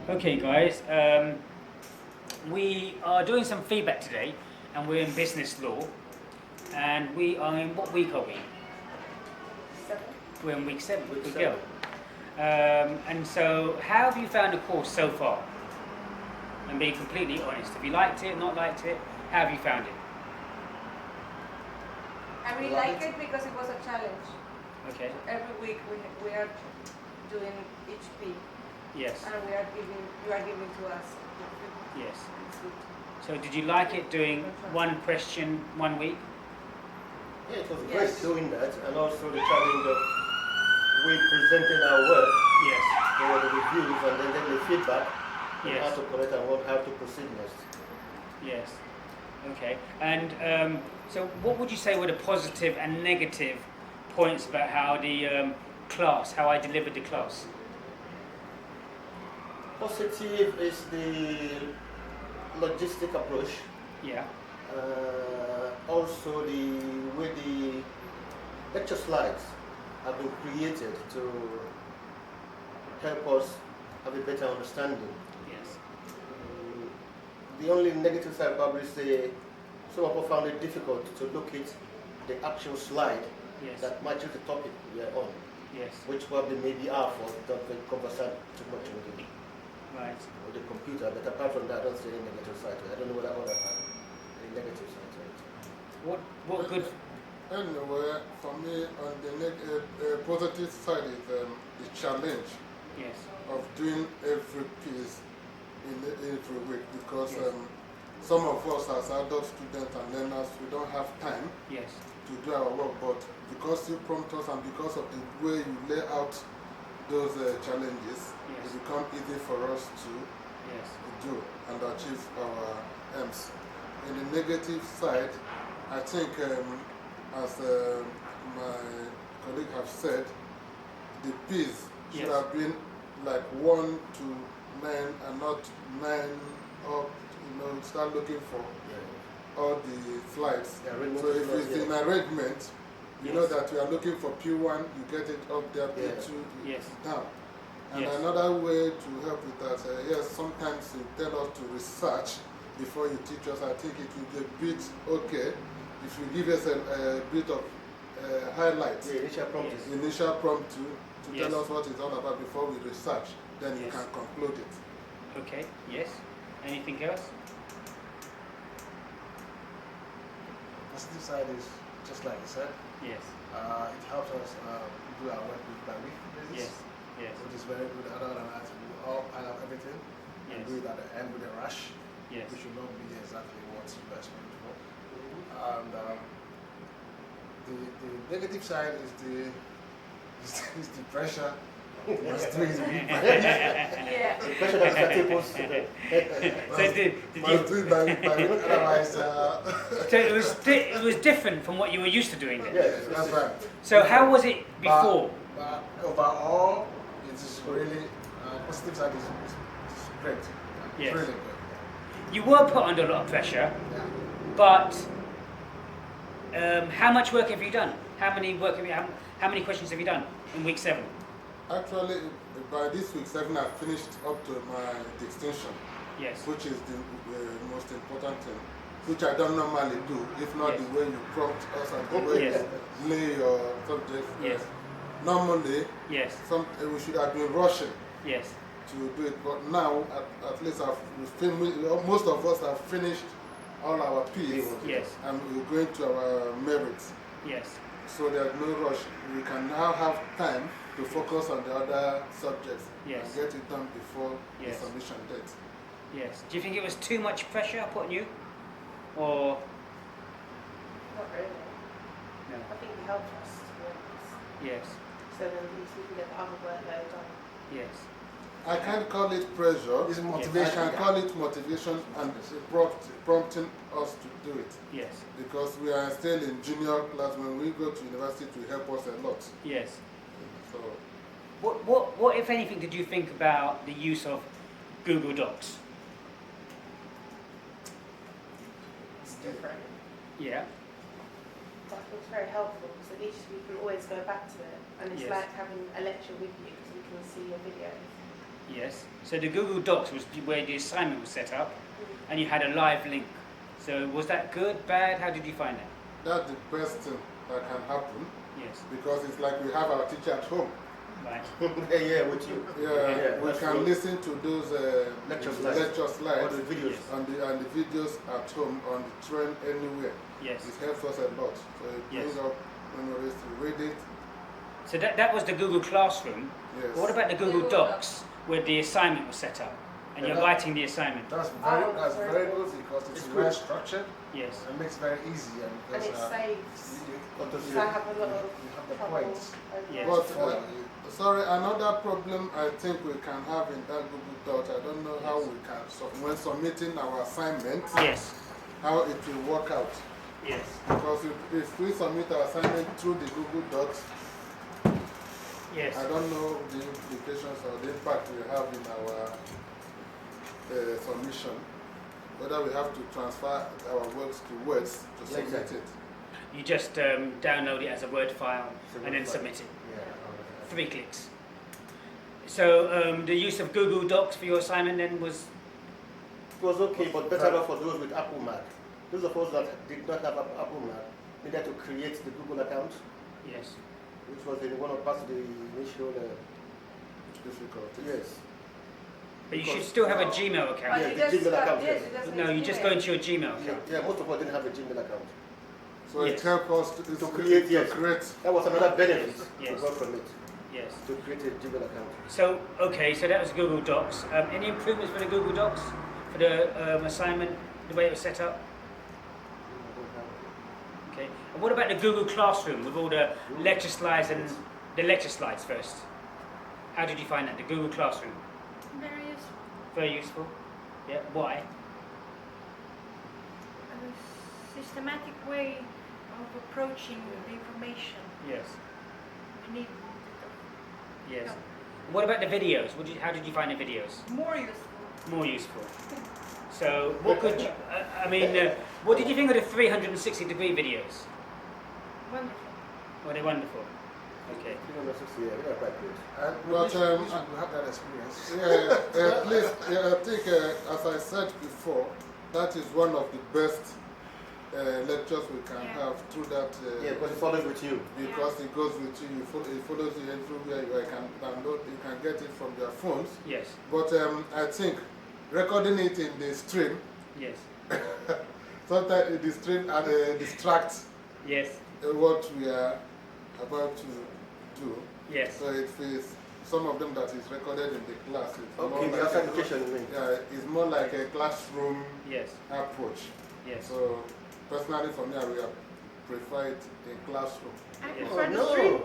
Okay, guys, we are doing some feedback today, and we're in business law, and we are in what week are we? 7. We're in week 7. Week Good 7. girl. And so, how have you found the course so far? And being completely honest, have you liked it, not liked it? How have you found it? I really like it because it was a challenge. Okay. Every week we are doing each P, Yes. and you are giving to us. Yes. It's good. So, did you like it doing one question 1 week? Yeah, it was great Yes. doing that, and also the challenge of we presenting our work, Yes. there were the reviews, and then the feedback, on Yes. how to correct and how to proceed next. Yes. Okay. And so, what would you say were the positive and negative points about how the class, how I delivered the class? Positive is the logistic approach. Yeah. Also the way the lecture slides have been created to help us have a better understanding. Yes. The only negative side I'd probably say some of us found it difficult to locate the actual slide Yes. that matches the topic we are on, Yes. which probably may be our fault, that we converse too much Right. with the computer. But apart from that, I don't see any negative side to it. I don't know whether others have any negative side to it. What good? Anyway, for me, on the positive side is the challenge Yes. of doing every piece in every week, because Yes. some of us as adult students and learners, we don't have time Yes. to do our work, but because you prompt us and because of the way you lay out those challenges, Yes. it becomes easy for us to Yes. do and achieve our aims. In the negative side, I think, as my colleague have said, the P's should Yes. have been like 1 to 9 and not 9 up, start looking for all the slides. Yeah, arrangement So of if slides, it's in yeah. arrangement, you know Yes. that we are looking for P1, you get it up there, P2, Yes. down. And Yes. another way to help with that, yes, sometimes you tell us to research before you teach us. I think it will be a bit okay if you give us a bit of highlights, The initial prompt Yes. is initial prompt to Yes. tell us what it's all about before we research. Then you Yes. can conclude it. Okay. Yes. Anything else? Positive side is just like you said, Yes. it helps us do our work week by week basis, Yes. Yes. which is very good. Other than that, we all pile up everything and Yes. do it at the end with a rush, Yes. which will not be exactly what you expect for. And the negative side is is the pressure. Must do it week by week. Yeah. the question that Mr. Tipos So did Must do it by week by week. Otherwise, So it was different from what you were used to doing then. yes, That's right. So how was it before? but overall, it is really positive side is great. Yes. It's really good. You were put under a lot of pressure, Yeah. but how much work have you done? How many questions have you done in week 7? Actually, by this week 7, I finished up to my distinction, Yes. which is the most important thing, which I don't normally do, if not Yes. the way you prompt us and the way Yes. you lay your subjects. Yes. Normally, Yes. we should have been rushing Yes. to do it, but now, at least most of us have finished all our P's, Yes. and we're going to our merits. Yes. So there's no rush. We can now have time to focus on the other subjects Yes. and get it done before Yes. the submission date. Yes. Do you think it was too much pressure I put on you? Or Not really. no? I think it helped us to be honest. Yes. So then at least we can get the other workload done. Yes. I can't call it pressure. It's I motivation. can call it motivation and prompting us to do it. Yes. Because we are still in junior class. When we go to university, it will help us a lot. Yes. So What, if anything, did you think about the use of Google Docs? It's different. Yeah. But it's very helpful because at least we can always go back to it. And it's Yes. like having a lecture with you because we can see your videos. Yes. So the Google Docs was where the assignment was set up, and you had a live link. So was that good, bad? How did you find that? That's the best thing that can happen Yes. because it's like we have our teacher at home. Right. Yeah, with you. Yeah, we that's can true. listen to those Lecture slides. lecture slides Or the videos. Yes. and the videos at home, on the train, anywhere. Yes. It helps us a lot. So it Yes. brings up memories to read it. So that was the Google Classroom. Yes. What about the Google Google Docs, where the assignment was set up, and you're Yeah. writing the assignment? That's Oh, very good because it's It's well good. structured Yes. and makes it very easy and And because it saves. Got to If see I it. have a lot of you have the trouble. points. Yes. But For sorry, another problem I think we can have in that Google Docs, I don't know how Yes. we can, when submitting our assignment, Yes. how it will work out. Yes. Because if we submit our assignment through the Google Docs, Yes. I don't know the implications or the impact we have in our submission. Whether we have to transfer our works to Words to Yeah, submit exactly. it. You just download it as a Word file It's a and Word then file. submit it. Yeah. 3 clicks. So the use of Google Docs for your assignment then was It was okay, but better off for those with Apple Mac. Those of us that did not have Apple Mac needed to create the Google account, yes. which was in one of parts of the initial. Difficulties. Yes. But you should Because- still have a Gmail But account. Yeah, you the just Gmail got- account, yes, yes. it doesn't No, you need just email. go into your Gmail Yeah, account. yeah, most of us didn't have a Gmail account. So it Yes. helps us To create, yes. create. That was another benefit Yes. we got from it, Yes. to create a Gmail account. So, okay, so that was Google Docs. Any improvements for the Google Docs? For the assignment, the way it was set up? Okay. And what about the Google Classroom with all the lecture slides and the lecture slides first? How did you find that, the Google Classroom? Very useful. Very useful. Yeah, why? A systematic way of approaching the information Yes. we need. Yes. What about the videos? How did you find the videos? More useful. More useful. So, what could you, what did you think of the 360-degree videos? Wonderful. Were they wonderful? Okay. 360, yeah, they are quite good. And But, we should have that experience. Yeah, at least, yeah, I think, as I said before, that is one of the best lectures we can Yeah. have through that. Yeah, because it follows with you. Because it goes with you, it follows you everywhere. You can download, you can get it from your phones. Yes. But I think recording it in the stream, Yes. sometimes the stream distracts Yes. what we are about to do. Yes. So it feels, some of them that is recorded in the class. It's more Okay, the like outside a- education, you mean? Yeah, it's more like a classroom Yes. approach. Yes. So personally for me, I will prefer it in classroom. I Yes. prefer the no. stream.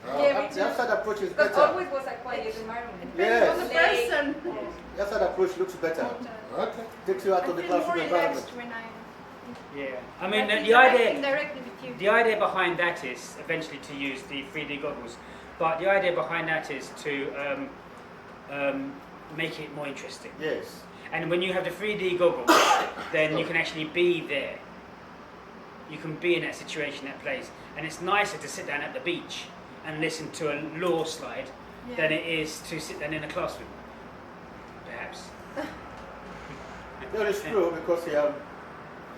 Yeah, me The too. outside approach is Because better. always was a quiet environment. Depends on Yes. the person. The outside approach looks better. Okay. Takes you out I of the feel more classroom environment. relaxed when I. Yeah. I mean, the interacting idea. directly with you. The idea behind that is eventually to use the 3D goggles, but the idea behind that is to make it more interesting. Yes. And when you have the 3D goggles, then you can actually be there. You can be in that situation, that place, and it's nicer to sit down at the beach and listen to a law slide than it is to sit down in a classroom, perhaps. No, it's true because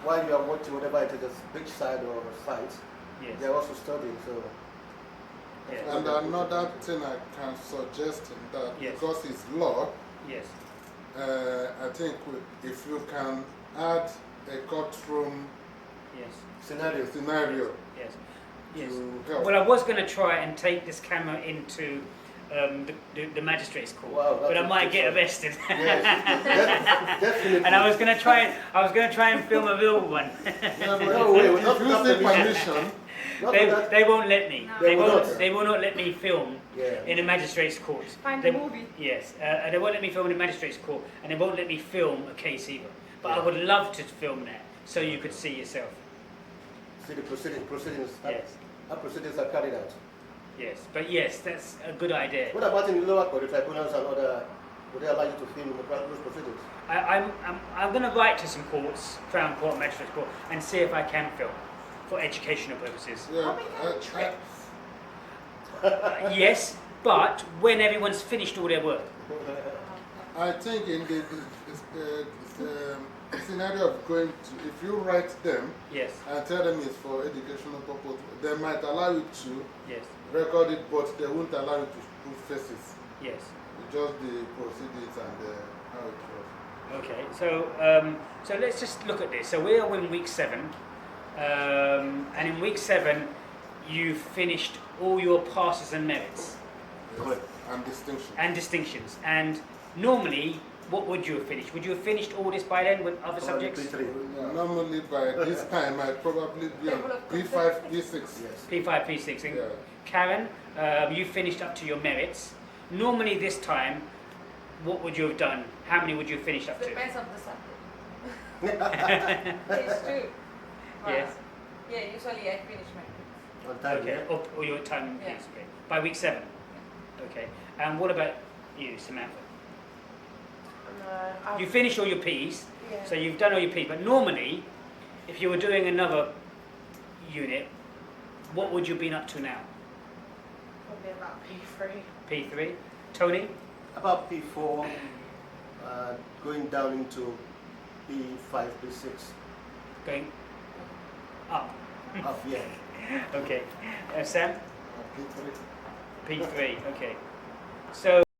while you are watching whatever it is, beachside or site, Yes. they are also studying. So Yes. And another thing I can suggest in that, Yes. because it's law, Yes. I think if you can add a courtroom Yes. scenario. scenario Yes. Yes. to help. Well, I was going to try and take this camera into the magistrate's court, Wow, but I that's might get interesting. arrested. Yes, definitely. And I was going to try and film a real one. Yeah, but No way, if, we're not if you stopping seek this. permission, Not they, that- they won't let me. No. They will not. They will not let me film Yeah. in a magistrate's court. Find They- the movie. Yes, they won't let me film in a magistrate's court, and they won't let me film a case either. But I Yeah. would love to film that, so you could see yourself. See the proceedings. Yes, How proceedings are carried out. yes. But yes, that's a good idea. What about in the lower court, the tribunals and other? Would they allow you to film in those proceedings? I'm going to write to some courts, Crown Court, Magistrates Court, and see if I can film for educational purposes. yeah, Yes, but when everyone's finished all their work. I think in the scenario of going to, if you write them Yes. and tell them it's for educational purpose, they might allow you to Yes. record it, but they won't allow you to put faces. Yes. Just the proceedings and how it was. Okay. So let's just look at this. So we are in week 7, and in week 7, you finished all your passes and merits Correct. And distinction. and distinctions. And normally, what would you have finished? Would you have finished all this by then with other subjects? P3. Normally by this time I'd probably be on P5, P6. Yes. P5, P6. And Yeah. Karen, you finished up to your merits. Normally, this time, what would you have done? How many would you have finished up to? Depends on the subject. It's true. Yes. Yeah, usually I finish my quiz. On time, Okay. yeah. Or your time? Yeah. Yes. Okay. By week 7. Okay. And what about you, Samantha? You finished all your P's, Yeah. so you've done all your P's. But normally, if you were doing another unit, what would you have been up to now? Probably about P3. P3. Tony? About P4, going down into P5, P6. Going up. Up, yeah. Okay. Sam? P3. P3. Okay. So